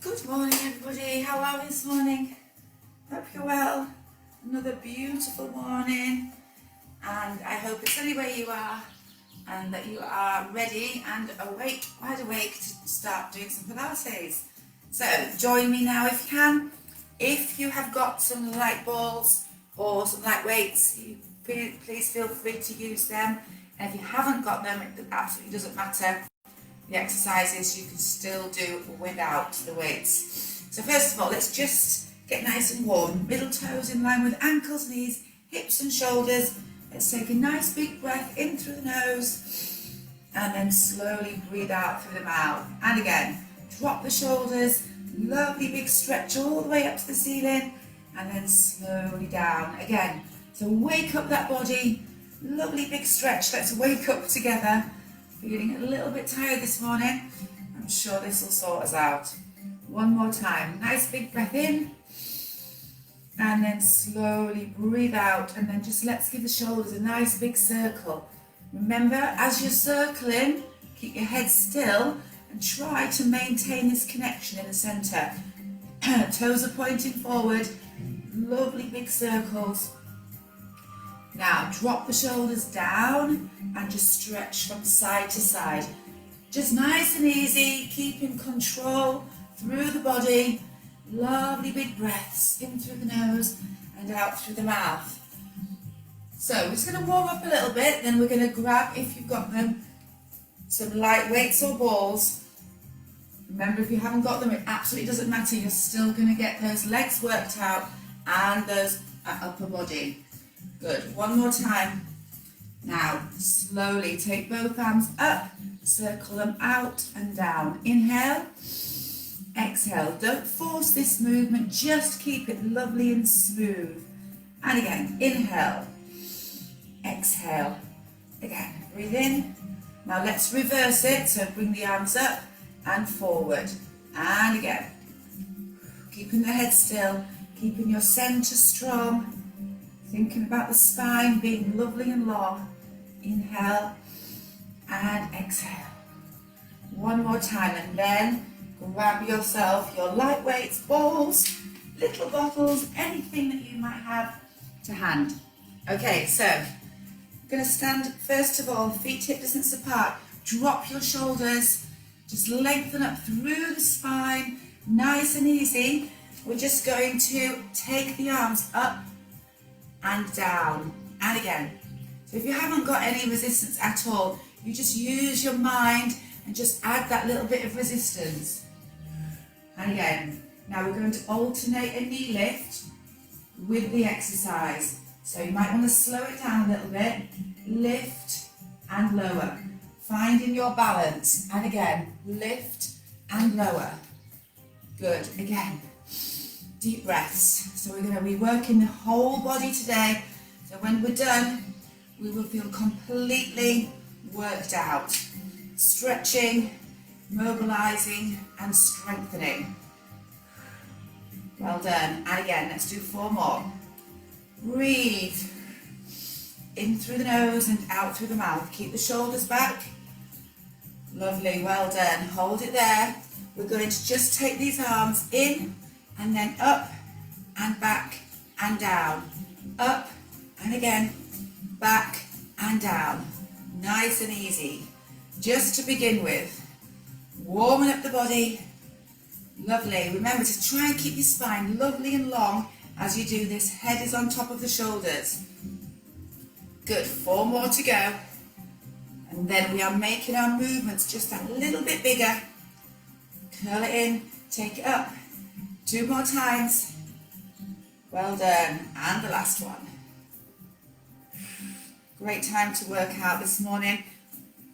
Good morning, everybody. How are we this morning? Hope you're well. Another beautiful morning, and I hope it's sunny where you are and that you are ready and awake, wide awake to start doing some Pilates. So join me now if you can. If you have got some light balls or some light weights, please feel free to use them. And if you haven't got them, it absolutely doesn't matter. The exercises you can still do without the weights. So first of all, let's just get nice and warm. Middle toes in line with ankles, knees, hips and shoulders. Let's take a nice big breath in through the nose and then slowly breathe out through the mouth. And again, drop the shoulders, lovely big stretch all the way up to the ceiling and then slowly down. Again, so wake up that body, lovely big stretch. Let's wake up together. Feeling a little bit tired this morning. I'm sure this will sort us out. One more time. Nice big breath in. And then slowly breathe out. And then just let's give the shoulders a nice big circle. Remember, as you're circling, keep your head still and try to maintain this connection in the center. Toes are pointing forward. Lovely big circles. Now drop the shoulders down and just stretch from side to side. Just nice and easy, keeping control through the body. Lovely big breaths in through the nose and out through the mouth. So we're just going to warm up a little bit, then we're going to grab, if you've got them, some light weights or balls. Remember, if you haven't got them, it absolutely doesn't matter. You're still going to get those legs worked out and those upper body. Good, one more time. Now, slowly take both arms up, circle them out and down. Inhale, exhale. Don't force this movement, just keep it lovely and smooth. And again, inhale, exhale. Again, breathe in. Now let's reverse it, so bring the arms up and forward. And again, keeping the head still, keeping your center strong. Thinking about the spine being lovely and long. Inhale and exhale. One more time, and then grab yourself your light weights, balls, little bottles, anything that you might have to hand. Okay, so I'm going to stand first of all, feet hip distance apart. Drop your shoulders, just lengthen up through the spine, nice and easy. We're just going to take the arms up and down, and again. So if you haven't got any resistance at all, you just use your mind and just add that little bit of resistance. And again, now we're going to alternate a knee lift with the exercise. So you might want to slow it down a little bit, lift and lower, finding your balance, and again, lift and lower. Good, again. Deep breaths. So we're going to be working the whole body today. So when we're done, we will feel completely worked out. Stretching, mobilizing and strengthening. Well done. And again, let's do 4 more. Breathe. In through the nose and out through the mouth. Keep the shoulders back. Lovely, well done. Hold it there. We're going to just take these arms in and then up and back and down, up and again, back and down. Nice and easy. Just to begin with, warming up the body. Lovely. Remember to try and keep your spine lovely and long as you do this. Head is on top of the shoulders. Good. 4 more to go. And then we are making our movements just a little bit bigger. Curl it in, take it up. 2 more times. Well done. And the last one. Great time to work out this morning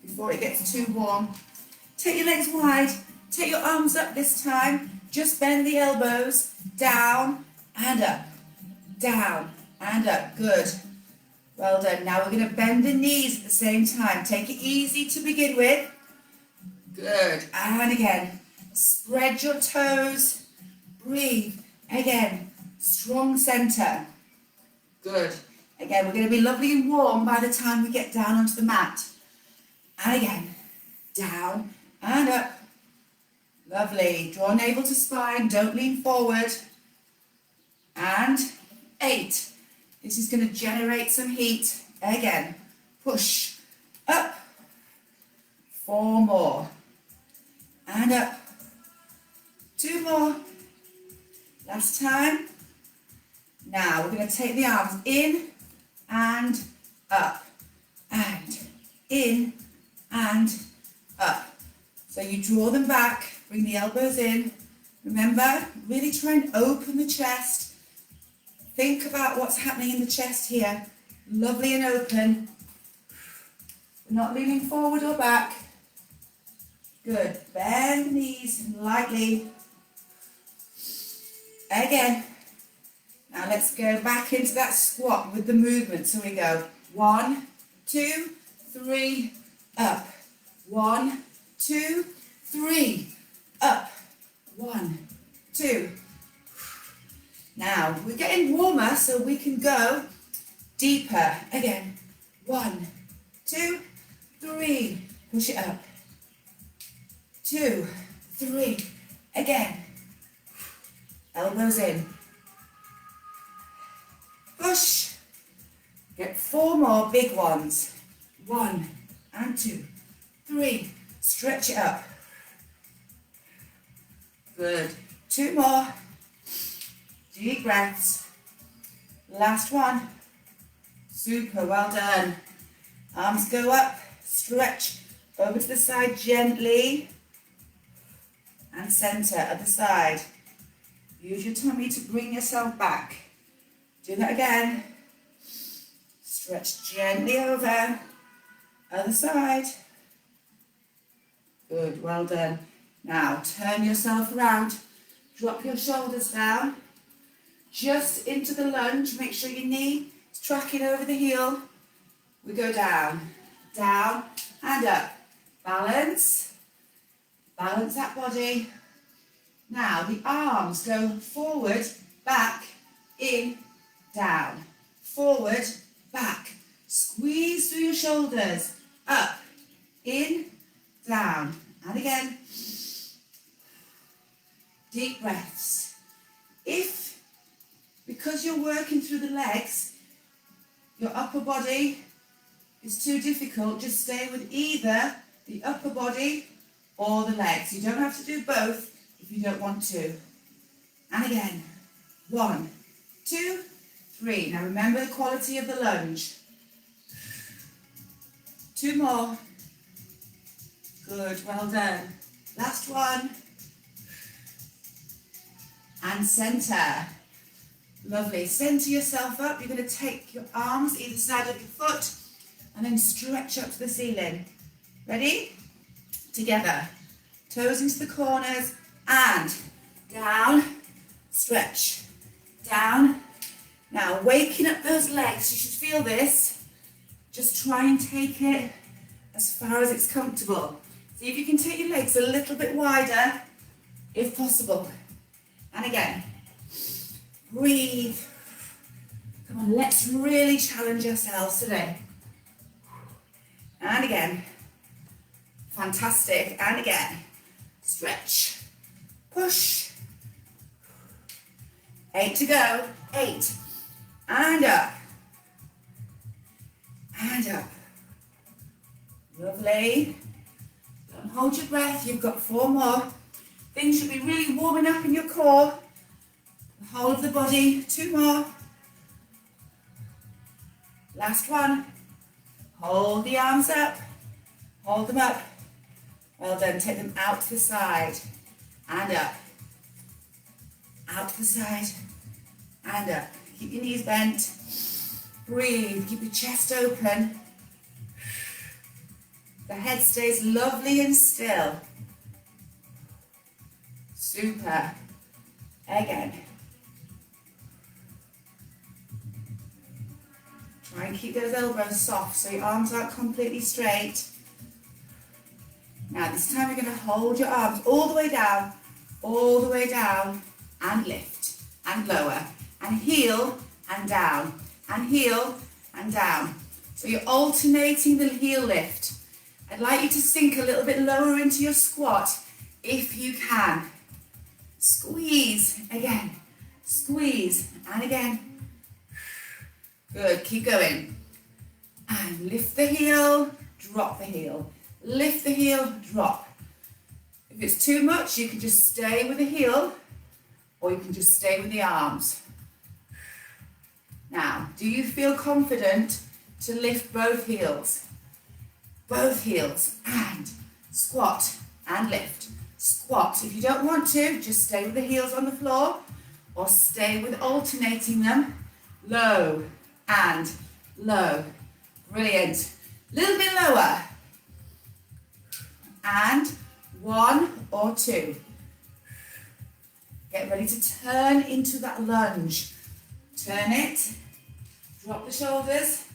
before it gets too warm. Take your legs wide. Take your arms up this time. Just bend the elbows. Down and up. Down and up. Good. Well done. Now we're going to bend the knees at the same time. Take it easy to begin with. Good. And again. Spread your toes. Breathe. Again, strong center. Good. Again, we're going to be lovely and warm by the time we get down onto the mat. And again, down and up. Lovely. Draw navel to spine. Don't lean forward. And 8. This is going to generate some heat. Again. Push. Up. 4 more. And up. 2 more. Last time. Now we're going to take the arms in and up. And in and up. So you draw them back. Bring the elbows in. Remember, really try and open the chest. Think about what's happening in the chest here. Lovely and open. We're not leaning forward or back. Good. Bend the knees lightly. Again. Now let's go back into that squat with the movement. So we go 1, 2, 3, up. 1, 2, 3, up. 1, 2. Now we're getting warmer so we can go deeper. Again. 1, 2, 3. Push it up. 2, 3. Again. Elbows in. Push. Get 4 more big ones. 1 and 2, 3. Stretch it up. Good. 2 more. Deep breaths. Last one. Super, well done. Arms go up. Stretch over to the side gently. And center, other side. Use your tummy to bring yourself back. Do that again. Stretch gently over. Other side. Good, well done. Now turn yourself around. Drop your shoulders down. Just into the lunge. Make sure your knee is tracking over the heel. We go down, down and up. Balance. Balance that body. Now the arms go forward, back, in, down. Forward, back. Squeeze through your shoulders. Up, in, down. And again. Deep breaths. If, because you're working through the legs, your upper body is too difficult, just stay with either the upper body or the legs. You don't have to do both if you don't want to. And again. 1, 2, 3. Now remember the quality of the lunge. 2 more. Good, well done. Last one. And center. Lovely. Center yourself up. You're going to take your arms either side of your foot and then stretch up to the ceiling. Ready? Together. Toes into the corners and down. Stretch. Down. Now waking up those legs. You should feel this. Just try and take it as far as it's comfortable. See if you can take your legs a little bit wider, if possible. And again, breathe. Come on, let's really challenge ourselves today. And again. Fantastic. And again. Stretch. Push. 8 to go. 8. And up. And up. Lovely. Don't hold your breath. You've got 4 more. Things should be really warming up in your core. The whole of the body. 2 more. Last one. Hold the arms up. Hold them up. Well done. Take them out to the side. And up. Out to the side. And up. Keep your knees bent. Breathe. Keep your chest open. The head stays lovely and still. Super. Again. Try and keep those elbows soft so your arms aren't completely straight. Now this time you're going to hold your arms all the way down, and lift, and lower, and heel, and down, and heel, and down. So you're alternating the heel lift. I'd like you to sink a little bit lower into your squat. if you can. Squeeze again, squeeze, and again. Good, keep going. And lift the heel, drop the heel. Lift the heel, drop. If it's too much, you can just stay with the heel, or you can just stay with the arms. Now, do you feel confident to lift both heels? Both heels, and squat and lift. Squat. If you don't want to, just stay with the heels on the floor, or stay with alternating them. Low and low. Brilliant. Little bit lower. And 1 or 2. Get ready to turn into that lunge. Turn it. Drop the shoulders.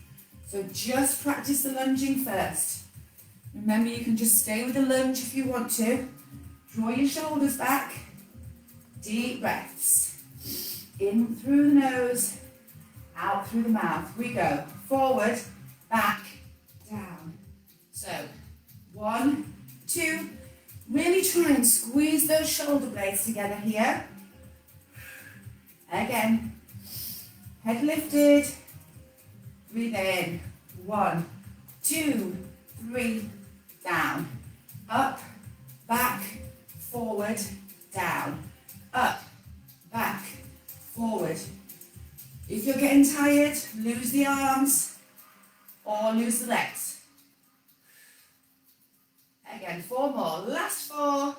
So just practice the lunging first. Remember, you can just stay with the lunge if you want to. Draw your shoulders back. Deep breaths. In through the nose, out through the mouth. We go forward, back, down. So 1, 2. Really try and squeeze those shoulder blades together here. Again. Head lifted. Breathe in. 1, 2, 3. Down. Up, back, forward, down. Up, back, forward. If you're getting tired, lose the arms or lose the legs. Again, 4 more. Last 4.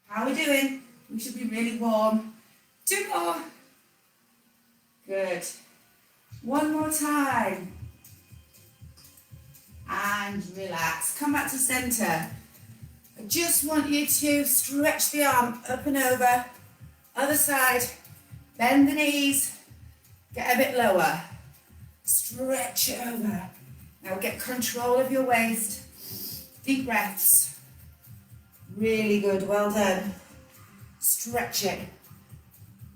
How are we doing? We should be really warm. 2 more. Good. 1 more time. And relax. Come back to center. I just want you to stretch the arm up and over. Other side. Bend the knees. Get a bit lower. Stretch it over. Now get control of your waist. Deep breaths. Really good. Well done. Stretch it.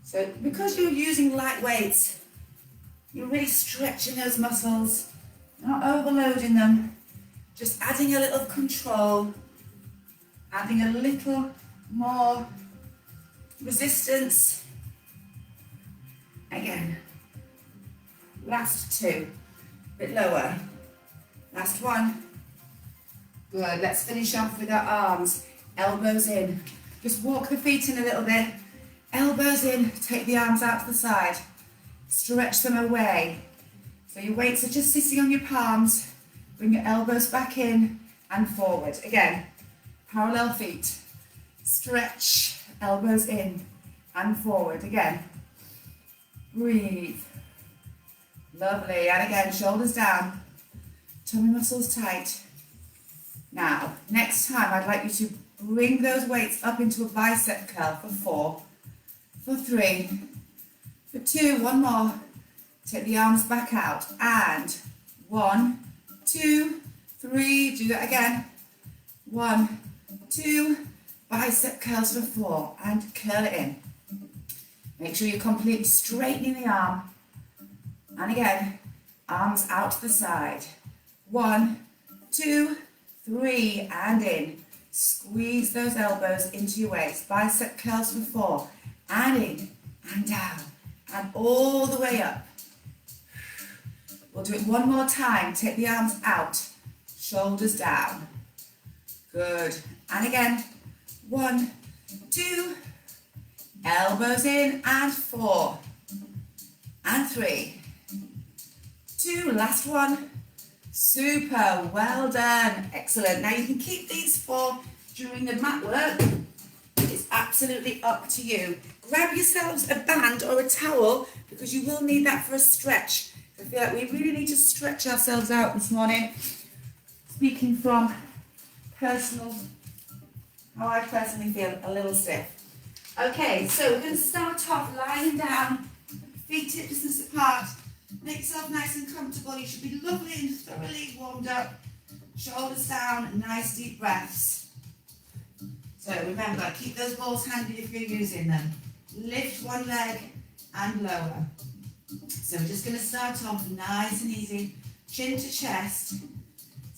So because you're using light weights, you're really stretching those muscles. Not overloading them, just adding a little control, adding a little more resistance. Again, last 2, a bit lower, last 1. Good, let's finish off with our arms, elbows in. Just walk the feet in a little bit, elbows in, take the arms out to the side, stretch them away. So your weights are just sitting on your palms. Bring your elbows back in and forward. Again, parallel feet. Stretch, elbows in and forward. Again, breathe. Lovely. And again, shoulders down. Tummy muscles tight. Now, next time I'd like you to bring those weights up into a bicep curl for 4, for 3, for 2, 1 more. Take the arms back out, and 1, 2, 3, do that again. 1, 2, bicep curls for 4, and curl it in. Make sure you're completely straightening the arm. And again, arms out to the side. 1, 2, 3, and in. Squeeze those elbows into your waist. Bicep curls for 4, and in, and down, and all the way up. We'll do it 1 more time. Take the arms out, shoulders down. Good. And again, 1, 2, elbows in, and 4, and 3, 2, last 1. Super, well done. Excellent. Now you can keep these 4 during the mat work. It's absolutely up to you. Grab yourselves a band or a towel because you will need that for a stretch. I feel like we really need to stretch ourselves out this morning. Speaking from how I personally feel a little stiff. Okay, so we're going to start off lying down, feet hip distance apart. Make yourself nice and comfortable. You should be lovely and thoroughly warmed up. Shoulders down, nice deep breaths. So remember, keep those balls handy if you're using them. Lift one leg and lower. So we're just going to start off nice and easy, chin to chest.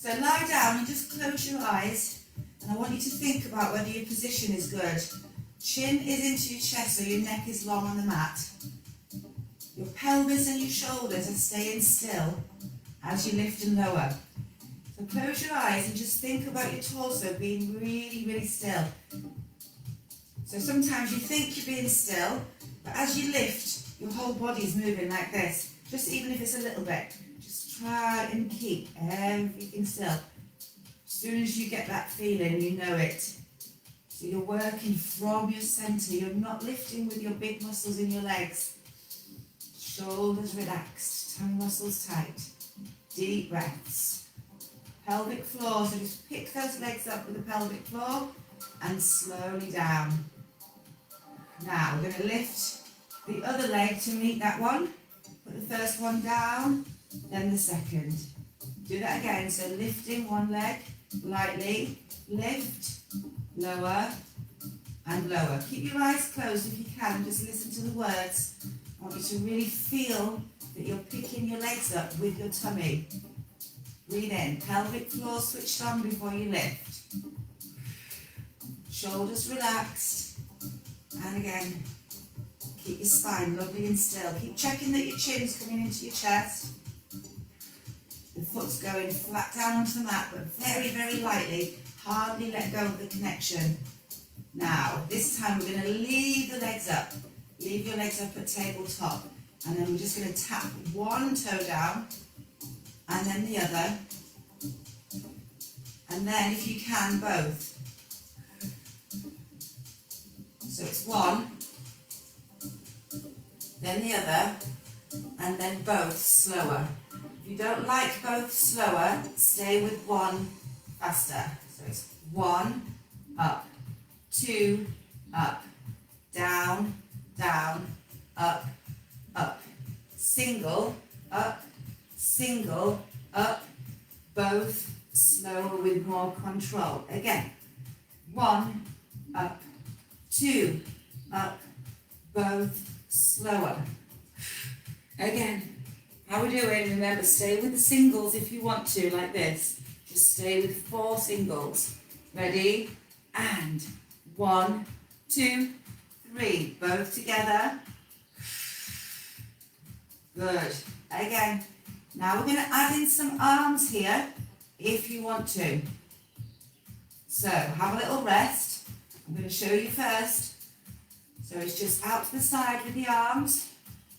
So lie down and just close your eyes, and I want you to think about whether your position is good. Chin is into your chest so your neck is long on the mat. Your pelvis and your shoulders are staying still as you lift and lower. So close your eyes and just think about your torso being really, really still. So sometimes you think you're being still, but as you lift, your whole body's moving like this. Just even if it's a little bit, just try and keep everything still. As soon as you get that feeling, you know it. So you're working from your centre. You're not lifting with your big muscles in your legs. Shoulders relaxed, tummy muscles tight. Deep breaths. Pelvic floor, so just pick those legs up with the pelvic floor and slowly down. Now we're going to lift the other leg to meet that one. Put the first one down, then the second. Do that again, so lifting one leg lightly, lift, lower and lower. Keep your eyes closed if you can, just listen to the words. I want you to really feel that you're picking your legs up with your tummy. Breathe in, pelvic floor switched on before you lift. Shoulders relaxed. And again, keep your spine lovely and still. Keep checking that your chin's coming into your chest. The foot's going flat down onto the mat, but very, very lightly. Hardly let go of the connection. Now, this time we're going to leave the legs up. Leave your legs up at tabletop. And then we're just going to tap one toe down and then the other. And then, if you can, both. So it's one, then the other, and then both slower. If you don't like both slower, stay with one faster. So it's 1, up, 2, up, down, down, up, up. Single, up, both slower with more control. Again, 1, up, 2, up, both slower. Again, how we doing? Remember, stay with the singles if you want to, like this. Just stay with 4 singles. Ready? And 1, 2, 3. Both together. Good. Again. Now we're going to add in some arms here if you want to. So have a little rest. I'm going to show you first. So it's just out to the side with the arms.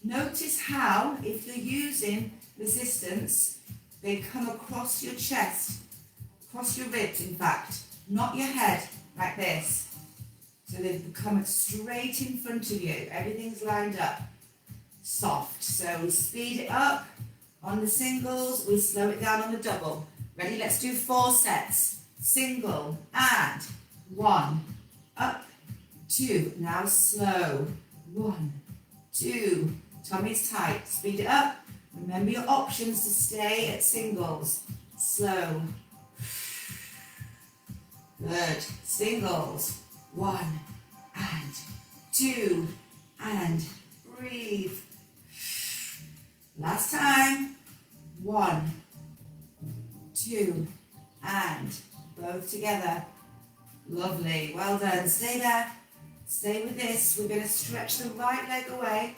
Notice how, if you're using resistance, they come across your chest, across your ribs in fact, not your head, like this. So they've come straight in front of you. Everything's lined up. Soft. So we speed it up on the singles, we slow it down on the double. Ready? Let's do 4 sets. Single and 1, up, 2. Now slow. 1, 2. Tummy's tight. Speed it up. Remember your options to stay at singles. Slow. Good. Singles. 1 and 2 and breathe. Last time. 1, 2 and both together. Lovely. Well done. Stay there. Stay with this. We're going to stretch the right leg away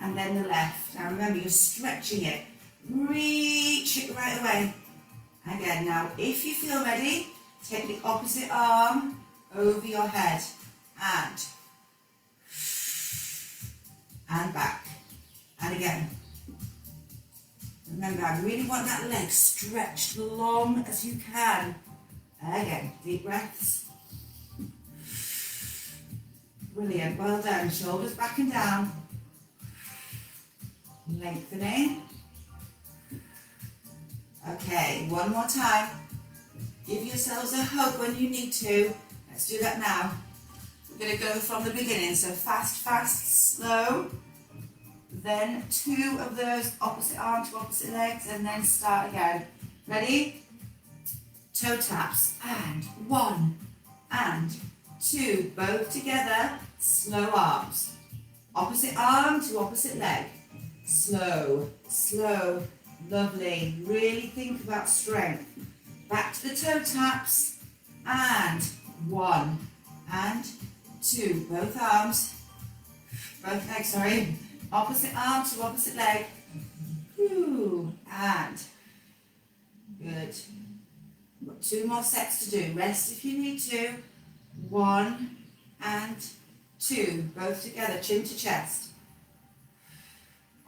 and then the left. Now remember, you're stretching it. Reach it right away. Again, now if you feel ready, take the opposite arm over your head and back. And again. Remember, I really want that leg stretched long as you can. Again, deep breaths. Brilliant, well done. Shoulders back and down. Lengthening. Okay, one more time. Give yourselves a hug when you need to. Let's do that now. We're going to go from the beginning. So fast, fast, slow. Then 2 of those opposite arm to opposite legs, and then start again. Ready? Toe taps. And 1 and 2. Both together. Slow arms. Opposite arm to opposite leg. Slow, slow, Lovely. Really think about strength. Back to the toe taps. And 1 and 2. Both arms. Both legs, sorry. Opposite arm to opposite leg. Whew. And good. We've got 2 more sets to do. Rest if you need to. 1 and 2. Both together, chin to chest.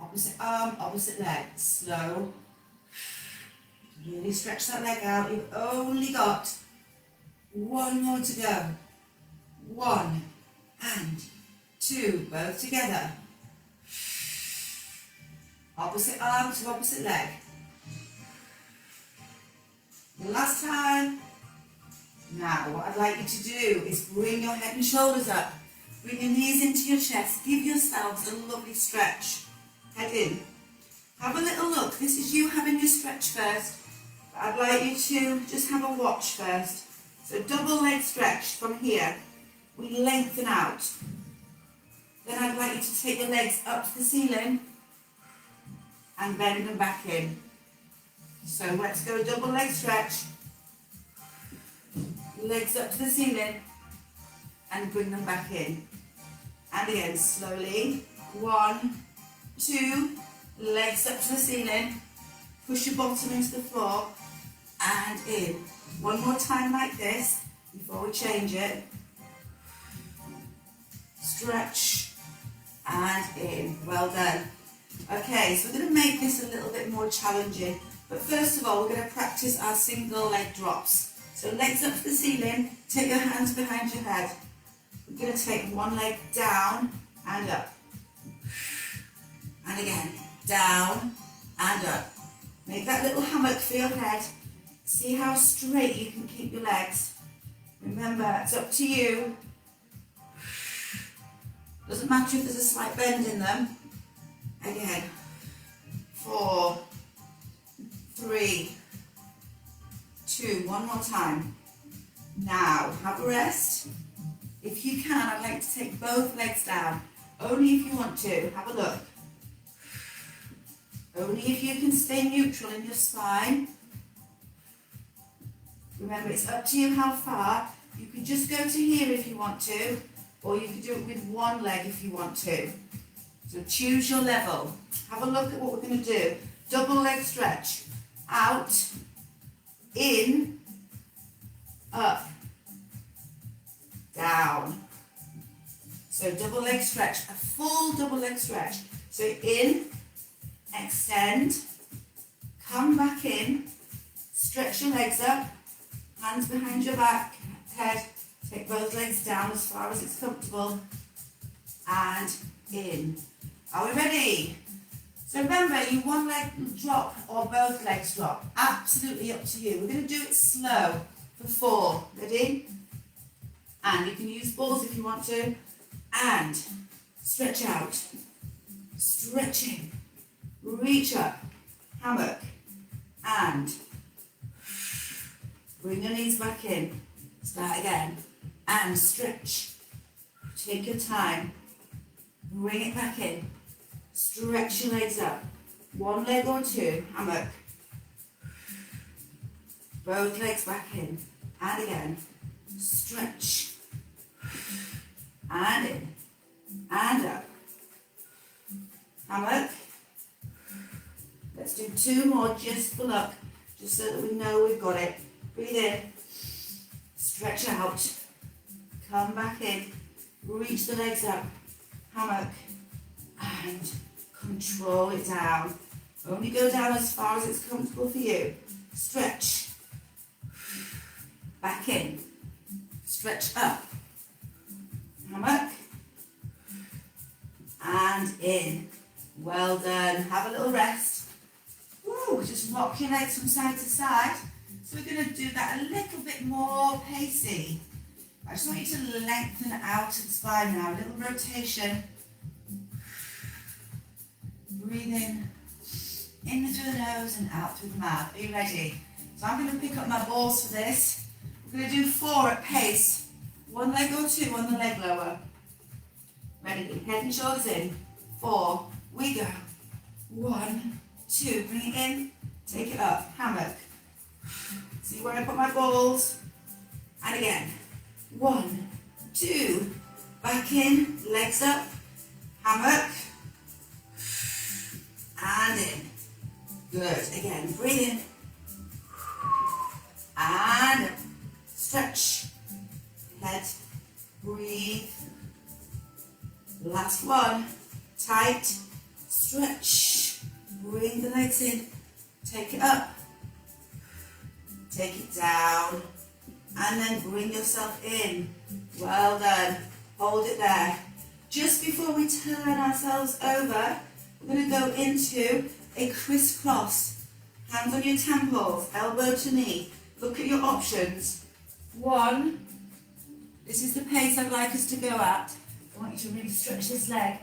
Opposite arm, opposite leg. Slow. Really stretch that leg out. You've only got 1 more to go. 1 and 2. Both together. Opposite arm to opposite leg. Last time. Now, what I'd like you to do is bring your head and shoulders up. Bring your knees into your chest. Give yourselves a lovely stretch. Head in. Have a little look. This is you having your stretch first. But I'd like you to just have a watch first. So double leg stretch from here. We lengthen out. Then I'd like you to take your legs up to the ceiling and bend them back in. So let's go double leg stretch. Legs up to the ceiling and bring them back in. And again, slowly. 1, 2, legs up to the ceiling. Push your bottom into the floor and in. One more time like this before we change it. Stretch and in. Well done. Okay, so we're going to make this a little bit more challenging. But first of all, we're going to practice our single leg drops. So legs up to the ceiling, take your hands behind your head. We're going to take one leg down and up. And again, down and up. Make that little hammock for your head. See how straight you can keep your legs. Remember, it's up to you. Doesn't matter if there's a slight bend in them. Again, 4, 3, 2, one more time. Now, have a rest. If you can, I'd like to take both legs down. Only if you want to. Have a look. Only if you can stay neutral in your spine. Remember, it's up to you how far. You can just go to here if you want to, or you can do it with one leg if you want to. So choose your level. Have a look at what we're going to do. Double leg stretch. Out, in, up, down. So double leg stretch, a full double leg stretch. So in, extend, come back in, stretch your legs up, hands behind your back, head, take both legs down as far as it's comfortable, and in. Are we ready? So remember, you one leg drop or both legs drop. Absolutely up to you. We're going to do it slow for 4. Ready? And you can use balls if you want to. And stretch out. Stretching. Reach up. Hammock. And bring your knees back in. Start again. And stretch. Take your time. Bring it back in. Stretch your legs up. One leg or 2. Hammock. Both legs back in. And again. Stretch. And in. And up. Hammock. Let's do 2 more just for luck. Just so that we know we've got it. Breathe in. Stretch out. Come back in. Reach the legs up. Hammock. And control it down. Only go down as far as it's comfortable for you. Stretch. Back in. Stretch up. Hammock. And in. Well done. Have a little rest. Woo, just rock your legs from side to side. So we're going to do that a little bit more pacey. I just want you to lengthen out of the spine now. A little rotation. Breathe in through the nose and out through the mouth. Are you ready? So I'm going to pick up my balls for this. We're going to do 4 at pace. One leg or 2 on the leg lower. Ready? Head and shoulders in. 4. We go. 1, 2, bring it in, take it up, hammock. See where I put my balls? And again, 1, 2, back in, legs up, hammock, and in. Good, again, breathe in, and stretch, head, breathe. Last one, tight, stretch, bring the legs in, take it up, take it down, and then bring yourself in. Well done, hold it there. Just before we turn ourselves over, we're going to go into a crisscross. Hands on your temples, elbow to knee. Look at your options. 1, this is the pace I'd like us to go at. I want you to really stretch this leg.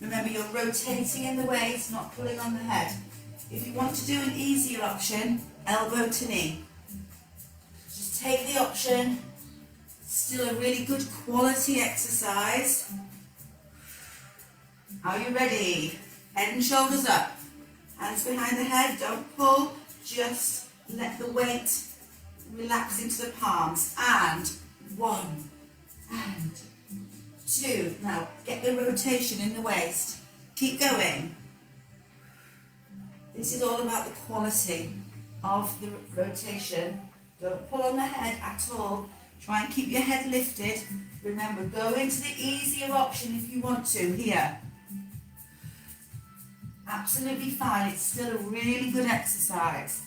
Remember, you're rotating in the waist, not pulling on the head. If you want to do an easier option, elbow to knee. Just take the option. Still a really good quality exercise. Are you ready? Head and shoulders up. Hands behind the head, don't pull. Just let the weight relax into the palms. And 1. And 2. Now get the rotation in the waist. Keep going. This is all about the quality of the rotation. Don't pull on the head at all. Try and keep your head lifted. Remember, go into the easier option if you want to here. Absolutely fine. It's still a really good exercise.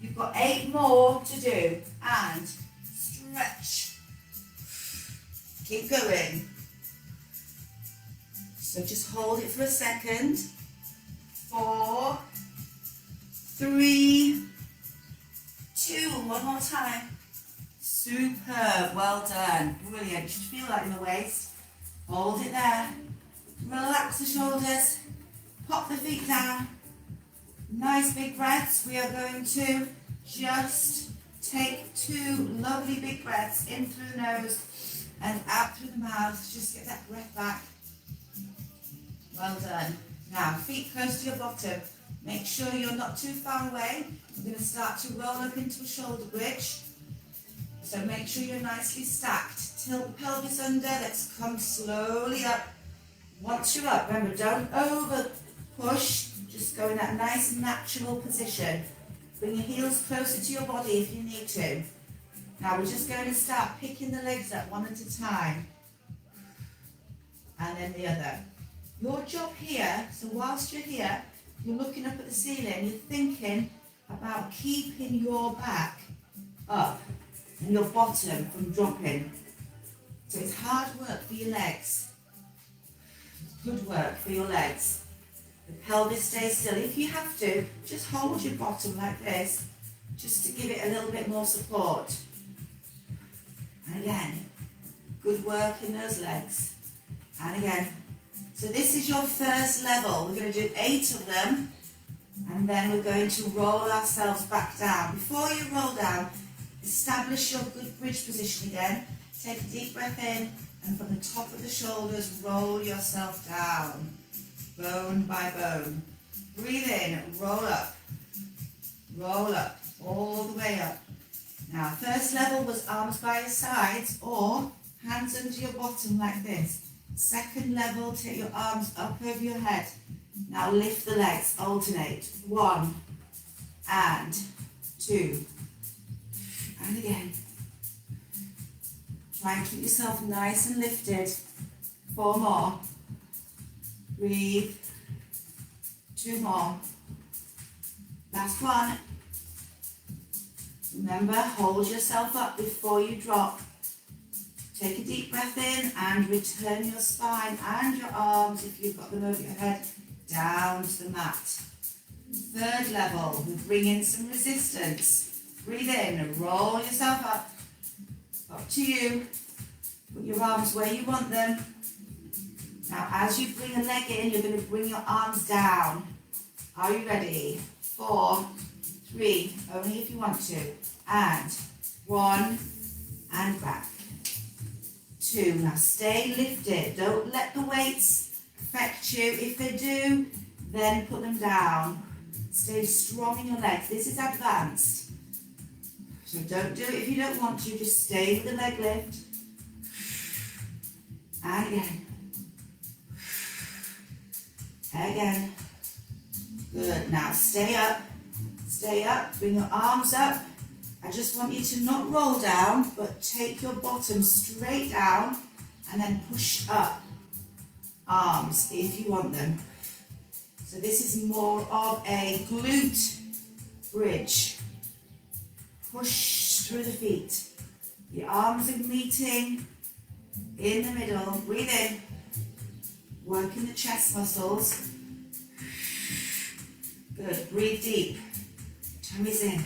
You've got 8 more to do. And stretch. Keep going. So just hold it for a second. 4, 3, 2. One more time. Superb. Well done. Brilliant. You should feel that in the waist. Hold it there. Relax the shoulders. Pop the feet down. Nice big breaths. We are going to just take 2 lovely big breaths in through the nose and out through the mouth. Just get that breath back. Well done. Now, feet close to your bottom. Make sure you're not too far away. We're going to start to roll up into a shoulder bridge. So make sure you're nicely stacked. Tilt the pelvis under. Let's come slowly up. Once you're up, remember, don't over push. Just go in that nice natural position. Bring your heels closer to your body if you need to. Now we're just going to start picking the legs up one at a time. And then the other. Your job here, so whilst you're here, you're looking up at the ceiling, you're thinking about keeping your back up and your bottom from dropping. So it's hard work for your legs. Good work for your legs. The pelvis stays still. If you have to, just hold your bottom like this, just to give it a little bit more support. And again, good work in those legs. And again. So this is your first level. We're going to do 8 of them, and then we're going to roll ourselves back down. Before you roll down, establish your good bridge position again. Take a deep breath in, and from the top of the shoulders, roll yourself down, bone by bone. Breathe in, roll up, all the way up. Now, first level was arms by your sides or hands under your bottom like this. Second level, take your arms up over your head. Now lift the legs, alternate. 1 and 2. And again. Try and keep yourself nice and lifted. 4 more. Breathe. 2 more. Last one. Remember, hold yourself up before you drop. Take a deep breath in and return your spine and your arms, if you've got them over your head, down to the mat. Third level, we bring in some resistance. Breathe in and roll yourself up. Up to you. Put your arms where you want them. Now, as you bring a leg in, you're going to bring your arms down. Are you ready? 4, 3, only if you want to. And 1, and back. 2. Now stay lifted. Don't let the weights affect you. If they do, then put them down. Stay strong in your legs. This is advanced. So don't do it if you don't want to, just stay with the leg lift. And again. Again. Good. Now stay up. Stay up. Bring your arms up. I just want you to not roll down, but take your bottom straight down and then push up. Arms, if you want them. So this is more of a glute bridge. Push through the feet. The arms are meeting in the middle. Breathe in. Working the chest muscles. Good. Breathe deep. Tummy's in.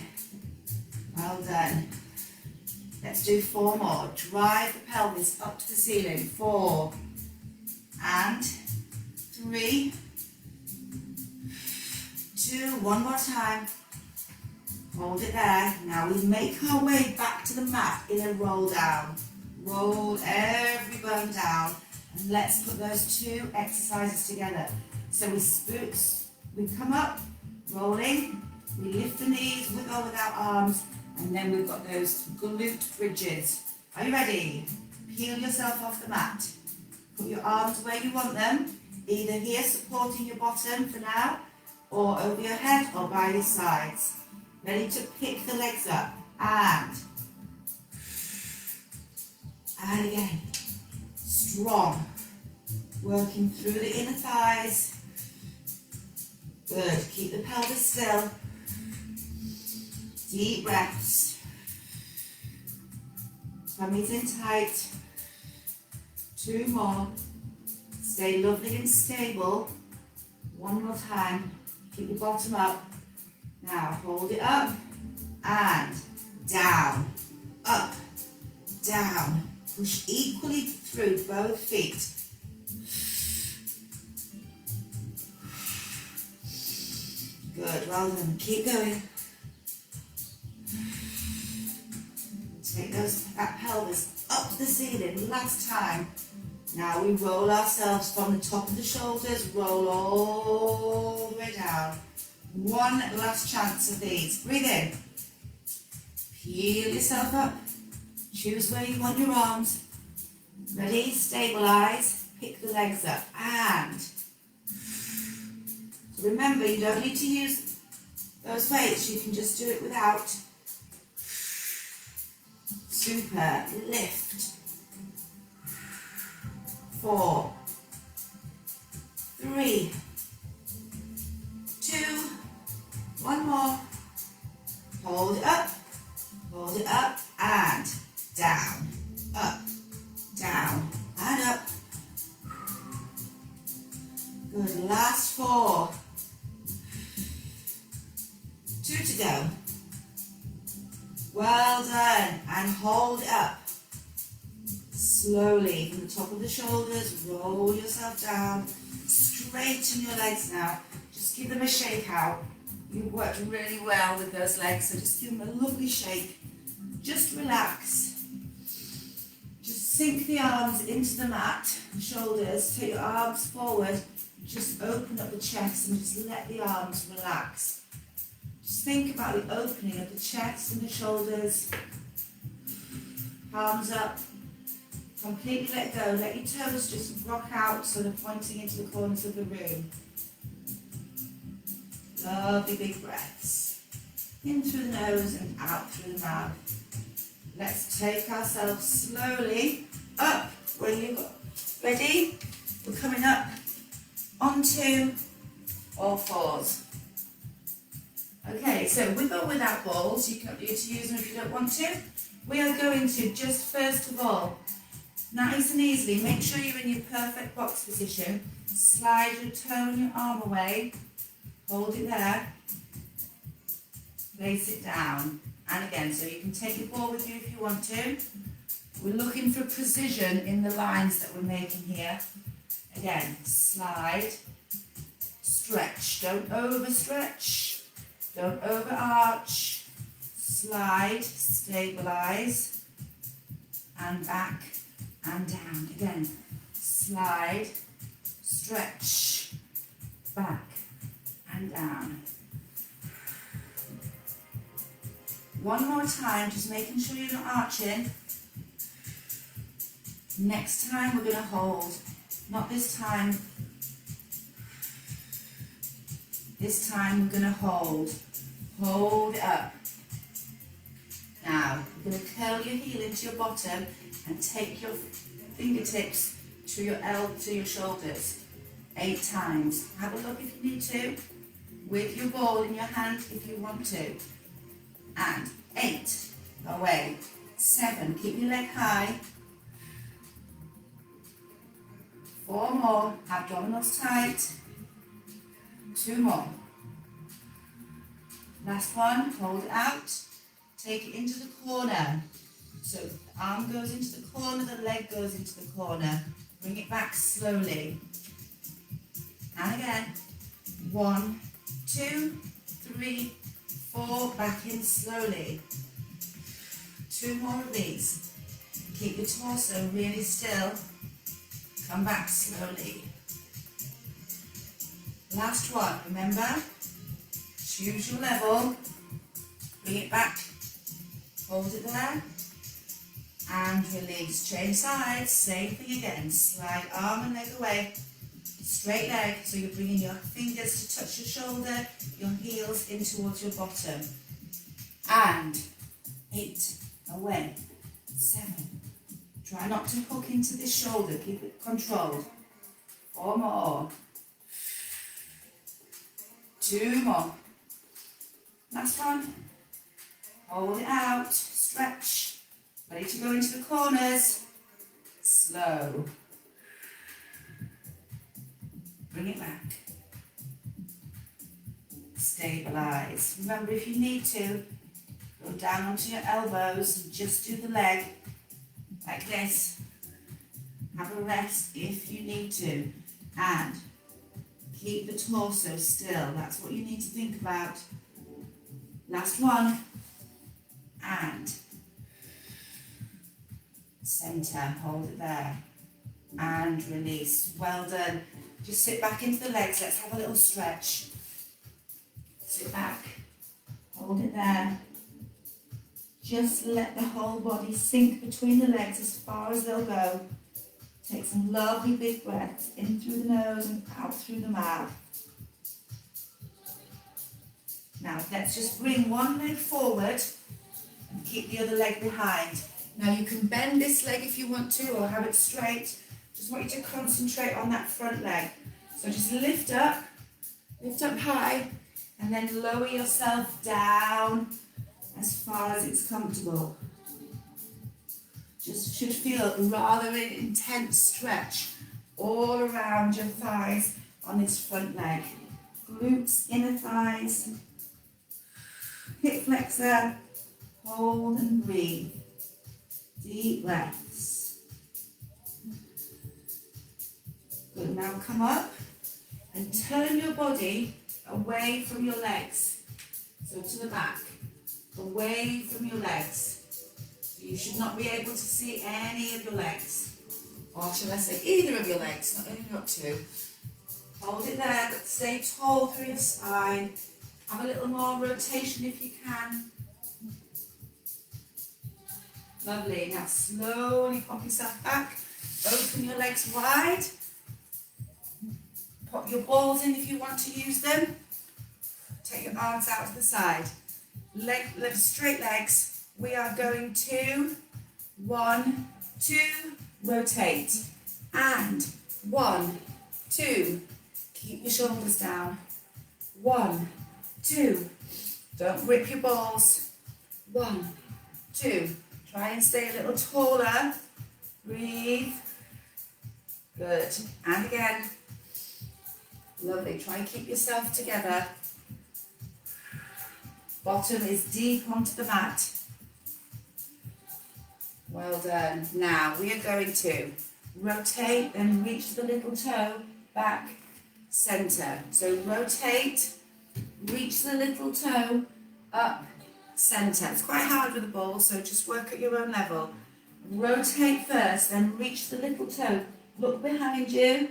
Well done. Let's do 4 more. Drive the pelvis up to the ceiling. 4 and 3, 2, one more time. Hold it there. Now we make our way back to the mat in a roll down. Roll every bone down. And let's put those 2 exercises together. So we come up, rolling. We lift the knees with or without arms. And then we've got those glute bridges. Are you ready? Peel yourself off the mat. Put your arms where you want them. Either here supporting your bottom for now, or over your head or by your sides. Ready to pick the legs up. And again. Strong. Working through the inner thighs. Good. Keep the pelvis still. Deep breaths. Tummy's in tight. 2 more. Stay lovely and stable. 1 more time. Keep the bottom up. Now hold it up and down. Up, down. Push equally through both feet. Good, well done. Keep going. Take that pelvis up the ceiling. Last time. Now we roll ourselves from the top of the shoulders, roll all the way down. 1 last chance of these. Breathe in. Peel yourself up. Choose where you want your arms. Ready? Stabilize. Pick the legs up. And remember, you don't need to use those weights. You can just do it without. Super. Lift. 4, 3, 2, 1 more. Hold it up, and down, up, down, and up. Good, last 4. 2 to go. Well done, and hold it up. Slowly, from the top of the shoulders, roll yourself down. Straighten your legs now. Just give them a shake out. You've worked really well with those legs, so just give them a lovely shake. Just relax. Just sink the arms into the mat, the shoulders. Take your arms forward. Just open up the chest and just let the arms relax. Just think about the opening of the chest and the shoulders. Palms up. Completely let go. Let your toes just rock out so they're pointing into the corners of the room. Lovely big breaths. In through the nose and out through the mouth. Let's take ourselves slowly up where you go. Ready? We're coming up onto all 4s. Okay, so with or without balls, you can opt to use them if you don't want to. We are going to just first of all, nice and easily, make sure you're in your perfect box position. Slide your toe and your arm away. Hold it there. Place it down. And again, so you can take your ball with you if you want to. We're looking for precision in the lines that we're making here. Again, slide, stretch. Don't overstretch. Don't overarch. Slide, stabilize, and back. And down. Again, slide, stretch, back, and down. One more time, just making sure you're not arching. Next time we're going to hold. Not this time. This time we're going to hold. Hold it up. Now, you're going to curl your heel into your bottom and take your fingertips to your shoulders 8 times. Have a look if you need to, with your ball in your hand if you want to. And 8, away. 7, keep your leg high. 4 more, abdominals tight. 2 more. Last one, hold it out. Take it into the corner. So the arm goes into the corner, the leg goes into the corner. Bring it back slowly. And again. 1, 2, 3, 4, back in slowly. 2 more of these. Keep your torso really still. Come back slowly. Last one, remember? Choose your level. Bring it back. Hold it there. And release. Change sides. Same thing again. Slide arm and leg away. Straight leg. So you're bringing your fingers to touch your shoulder, your heels in towards your bottom. And 8. Away. 7. Try not to hook into this shoulder. Keep it controlled. 4 more. 2 more. Last one. Hold it out. Stretch. Ready to go into the corners. Slow. Bring it back. Stabilize. Remember, if you need to, go down onto your elbows and just do the leg like this. Have a rest if you need to. And keep the torso still. That's what you need to think about. Last one. And center. Hold it there. And release. Well done. Just sit back into the legs. Let's have a little stretch. Sit back. Hold it there. Just let the whole body sink between the legs as far as they'll go. Take some lovely big breaths in through the nose and out through the mouth. Now let's just bring one leg forward and keep the other leg behind. Now you can bend this leg if you want to, or have it straight. Just want you to concentrate on that front leg. So just lift up high, and then lower yourself down as far as it's comfortable. Just should feel rather an intense stretch all around your thighs on this front leg. Glutes, inner thighs, hip flexor, hold and breathe. Deep breaths. Good, now come up and turn your body away from your legs. So to the back, away from your legs. So you should not be able to see any of your legs. Or shall I say either of your legs, not only not 2. Hold it there, but stay tall through your spine. Have a little more rotation if you can. Lovely. Now slowly pop yourself back. Open your legs wide. Pop your balls in if you want to use them. Take your arms out to the side. Straight legs. We are going to 1, 2, rotate. And 1, 2. Keep your shoulders down. 1, 2. Don't grip your balls. 1, 2. Try and stay a little taller. Breathe. Good. And again. Lovely. Try and keep yourself together. Bottom is deep onto the mat. Well done. Now we are going to rotate and reach the little toe back, center. So rotate, reach the little toe up, center. It's quite hard with the ball, so just work at your own level. Rotate first, then reach the little toe. Look behind you,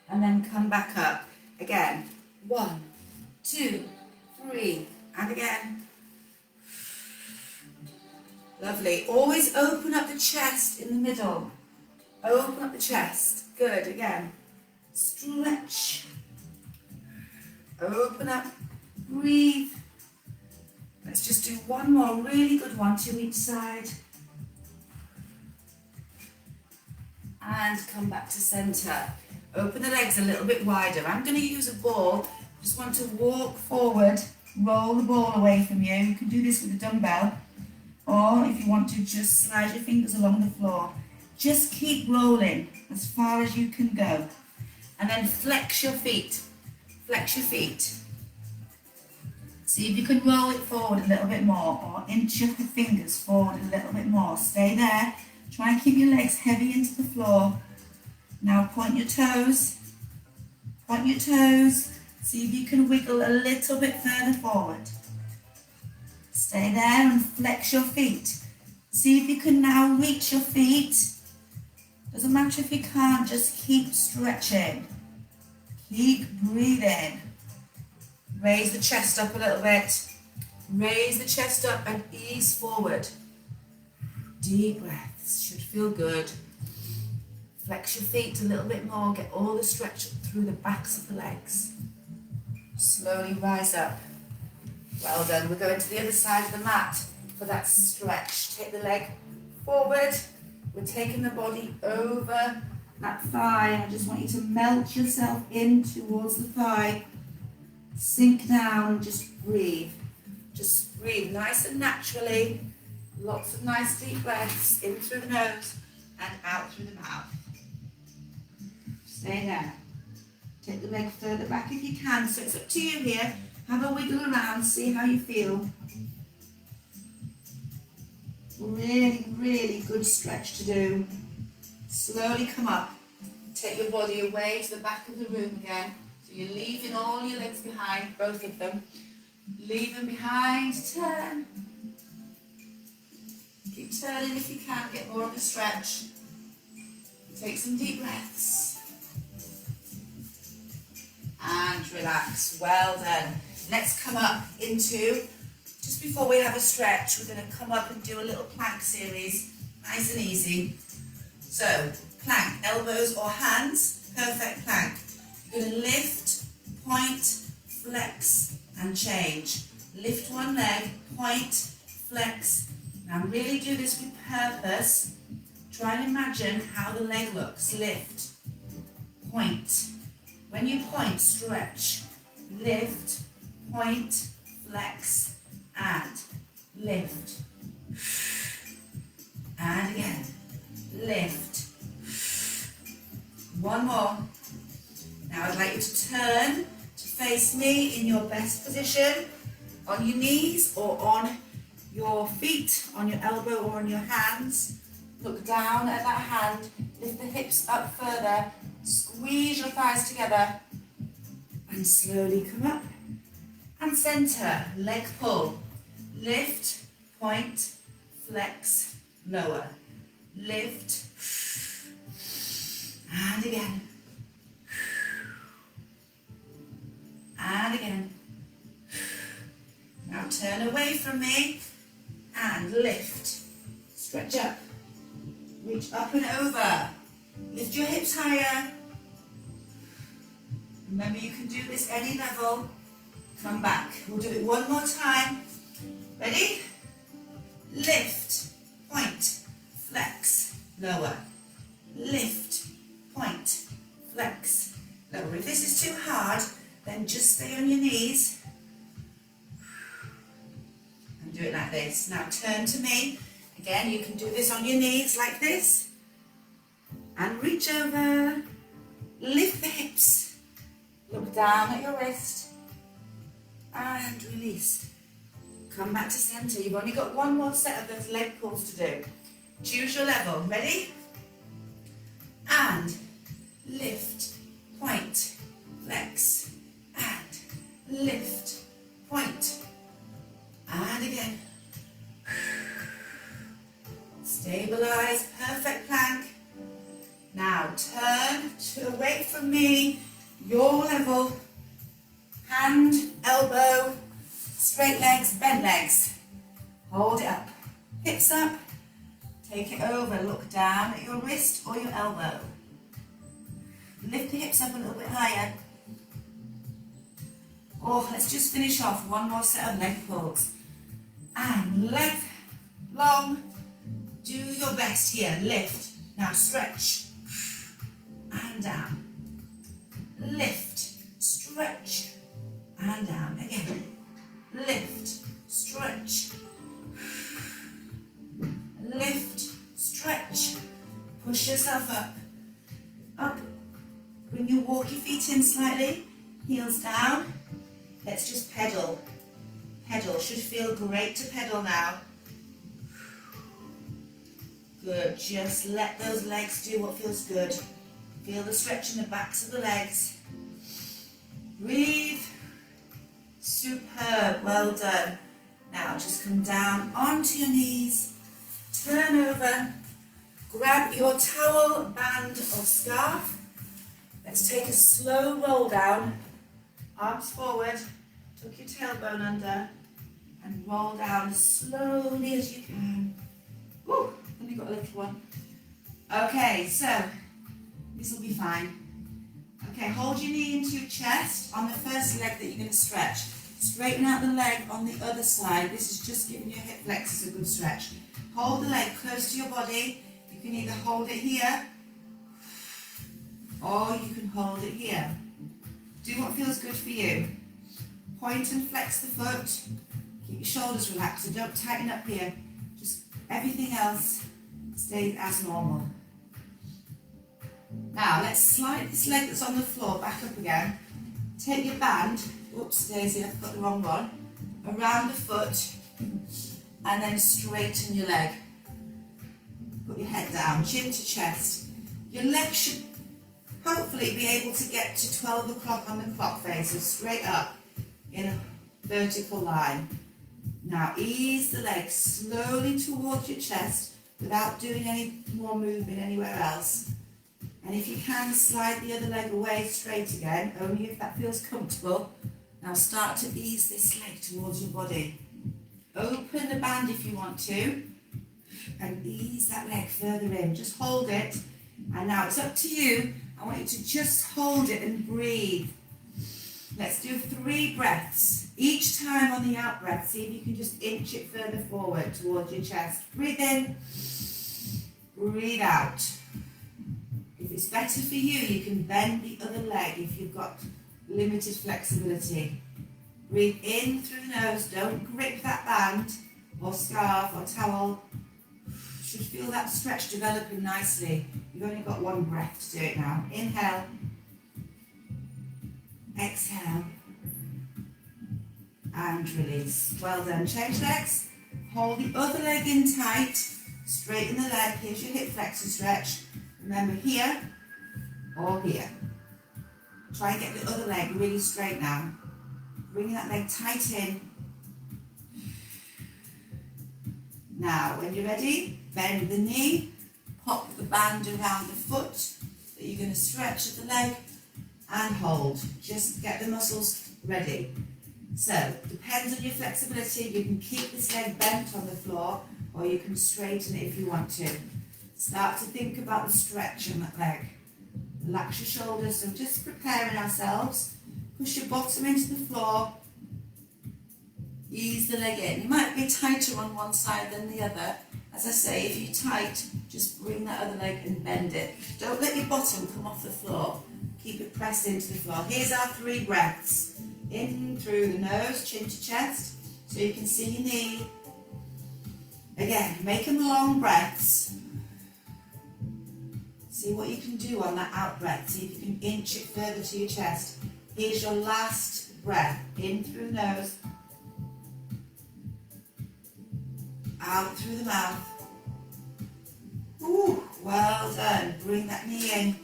and then come back up. Again, 1, 2, 3, and again. Lovely. Always open up the chest in the middle. Open up the chest. Good. Again. Stretch. Open up. Breathe. Let's just do one more really good one to each side. And come back to center. Open the legs a little bit wider. I'm going to use a ball. Just want to walk forward, roll the ball away from you. You can do this with a dumbbell, or if you want to, just slide your fingers along the floor. Just keep rolling as far as you can go. And then flex your feet. Flex your feet. See if you can roll it forward a little bit more, or inch your fingers forward a little bit more. Stay there. Try and keep your legs heavy into the floor. Now point your toes. Point your toes. See if you can wiggle a little bit further forward. Stay there and flex your feet. See if you can now reach your feet. Doesn't matter if you can't, just keep stretching. Keep breathing. Raise the chest up a little bit. Raise the chest up and ease forward. Deep breaths, should feel good. Flex your feet a little bit more, get all the stretch through the backs of the legs. Slowly rise up. Well done. We're going to the other side of the mat for that stretch. Take the leg forward. We're taking the body over that thigh. I just want you to melt yourself in towards the thigh. Sink down and just breathe. Just breathe nice and naturally. Lots of nice deep breaths in through the nose and out through the mouth. Stay there. Take the leg further back if you can. So it's up to you here. Have a wiggle around, see how you feel. Really, really good stretch to do. Slowly come up. Take your body away to the back of the room again. So you're leaving all your legs behind, both of them. Leave them behind, turn. Keep turning if you can, get more of a stretch. Take some deep breaths. And relax, well done. Let's come up into, just before we have a stretch, we're going to come up and do a little plank series, nice and easy. So, plank, elbows or hands, perfect plank. You're going to lift, point, flex and change. Lift one leg, point, flex. Now really do this with purpose. Try and imagine how the leg looks. Lift, point. When you point, stretch. Lift, point, flex, and lift. And again, lift. One more. Now I'd like you to turn to face me in your best position, on your knees or on your feet, on your elbow or on your hands. Look down at that hand, lift the hips up further, squeeze your thighs together, and slowly come up. And center, leg pull. Lift, point, flex, lower. Lift, and again. And again. Now turn away from me and lift. Stretch up. Reach up and over. Lift your hips higher. Remember, you can do this any level. Come back. We'll do it one more time. Ready? Lift, point, flex, lower. Lift, point, flex, lower. If this is too hard, then just stay on your knees. And do it like this. Now turn to me. Again, you can do this on your knees like this. And reach over. Lift the hips. Look down at your wrist. And release. Come back to center. You've only got one more set of those leg pulls to do. Choose your level. Ready? And lift, point, flex, and lift, point, and again. Stabilize, perfect plank. Now turn away from me, your level, hand, elbow, straight legs, bent legs. Hold it up. Hips up. Take it over. Look down at your wrist or your elbow. Lift the hips up a little bit higher. Oh, let's just finish off. One more set of leg pulls. And leg long. Do your best here. Lift. Now stretch. And down. Lift. Stretch. And down. Again. Lift. Stretch. Lift. Stretch. Push yourself up. Up. Bring your walkie feet in slightly. Heels down. Let's just pedal. Pedal. Should feel great to pedal now. Good. Just let those legs do what feels good. Feel the stretch in the backs of the legs. Breathe. Superb. Well done. Now just come down onto your knees. Turn over. Grab your towel, band or scarf. Let's take a slow roll down. Arms forward. Tuck your tailbone under. And roll down as slowly as you can. Woo! Only got a little one. Okay, so this will be fine. Okay, hold your knee into your chest on the first leg that you're going to stretch. Straighten out the leg on the other side. This is just giving your hip flexors a good stretch. Hold the leg close to your body. You can either hold it here or you can hold it here. Do what feels good for you. Point and flex the foot. Keep your shoulders relaxed, so don't tighten up here. Just everything else stays as normal. Now let's slide this leg that's on the floor back up again. Take your band, whoops daisy, I've got the wrong one, around the foot and then straighten your leg. Put your head down, chin to chest. Your leg should hopefully be able to get to 12 o'clock on the clock face, so straight up in a vertical line. Now ease the leg slowly towards your chest without doing any more movement anywhere else. And if you can, slide the other leg away straight again, only if that feels comfortable. Now start to ease this leg towards your body. Open the band if you want to, and ease that leg further in. Just hold it, and now it's up to you. I want you to just hold it and breathe. Let's do 3 breaths. Each time on the out breath, see if you can just inch it further forward towards your chest. Breathe in, breathe out. If it's better for you, you can bend the other leg if you've got limited flexibility. Breathe in through the nose, don't grip that band or scarf or towel. Should feel that stretch developing nicely. You've only got 1 breath to do it now. Inhale, exhale, and release. Well done. Change legs. Hold the other leg in tight. Straighten the leg. Here's your hip flexor stretch. Remember here or here. Try and get the other leg really straight now. Bring that leg tight in. Now, when you're ready, bend the knee, pop the band around the foot that you're going to stretch at the leg, and hold. Just get the muscles ready. So, depends on your flexibility. You can keep this leg bent on the floor, or you can straighten it if you want to. Start to think about the stretch on that leg. Relax your shoulders, so just preparing ourselves. Push your bottom into the floor. Ease the leg in. You might be tighter on one side than the other. As I say, if you're tight, just bring that other leg and bend it. Don't let your bottom come off the floor. Keep it pressed into the floor. Here's our 3 breaths. In through the nose, chin to chest, so you can see your knee. Again, make them long breaths. See what you can do on that out breath. See if you can inch it further to your chest. Here's your last breath. In through the nose. Out through the mouth. Ooh, well done. Bring that knee in.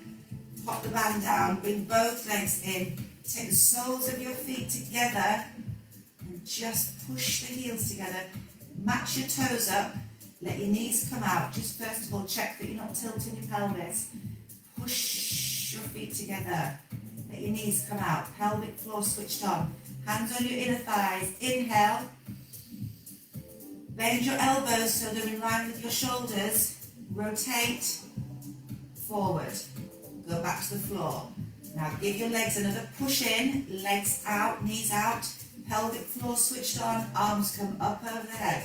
Pop the band down. Bring both legs in. Take the soles of your feet together and just push the heels together. Match your toes up. Let your knees come out. Just first of all, check that you're not tilting your pelvis. Push your feet together. Let your knees come out. Pelvic floor switched on. Hands on your inner thighs. Inhale. Bend your elbows so they're in line with your shoulders. Rotate forward. Go back to the floor. Now give your legs another push in. Legs out, knees out. Pelvic floor switched on. Arms come up over the head.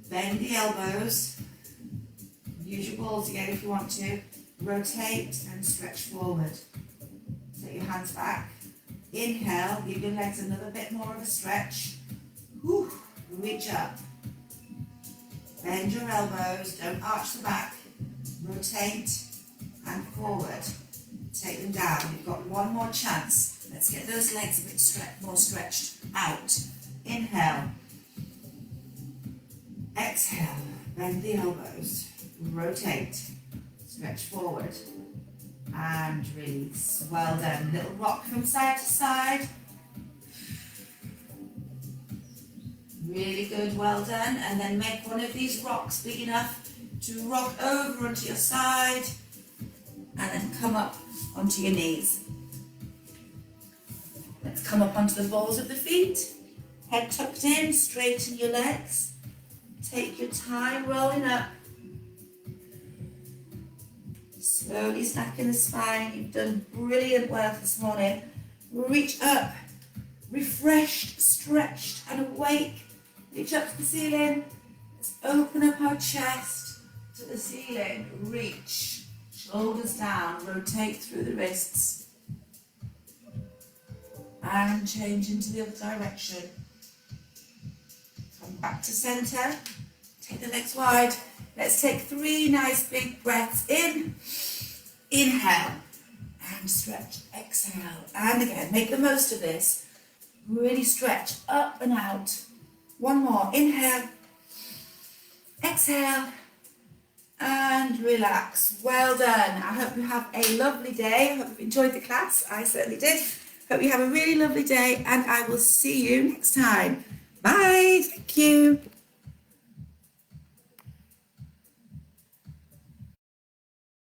Bend the elbows. Use your balls again if you want to. Rotate and stretch forward. Take your hands back. Inhale. Give your legs another bit more of a stretch. Whew. Reach up. Bend your elbows. Don't arch the back. Rotate and forward. Take them down. You've got one more chance. Let's get those legs a bit more stretched out. Inhale. Exhale. Bend the elbows. Rotate. Stretch forward. And release. Well done. Little rock from side to side. Really good, well done. And then make one of these rocks big enough to rock over onto your side and then come up onto your knees. Let's come up onto the balls of the feet. Head tucked in, straighten your legs. Take your time rolling up. Slowly snacking the spine. You've done brilliant work this morning. Reach up, refreshed, stretched and awake. Reach up to the ceiling. Let's open up our chest to the ceiling. Reach. Shoulders down. Rotate through the wrists. And change into the other direction. Come back to centre. Take the legs wide. Let's take 3 nice big breaths in. Inhale. And stretch. Exhale. And again, make the most of this. Really stretch up and out. One more. Inhale. Exhale. And relax. Well done. I hope you have a lovely day. I hope you enjoyed the class. I certainly did. Hope you have a really lovely day and I will see you next time. Bye. Thank you.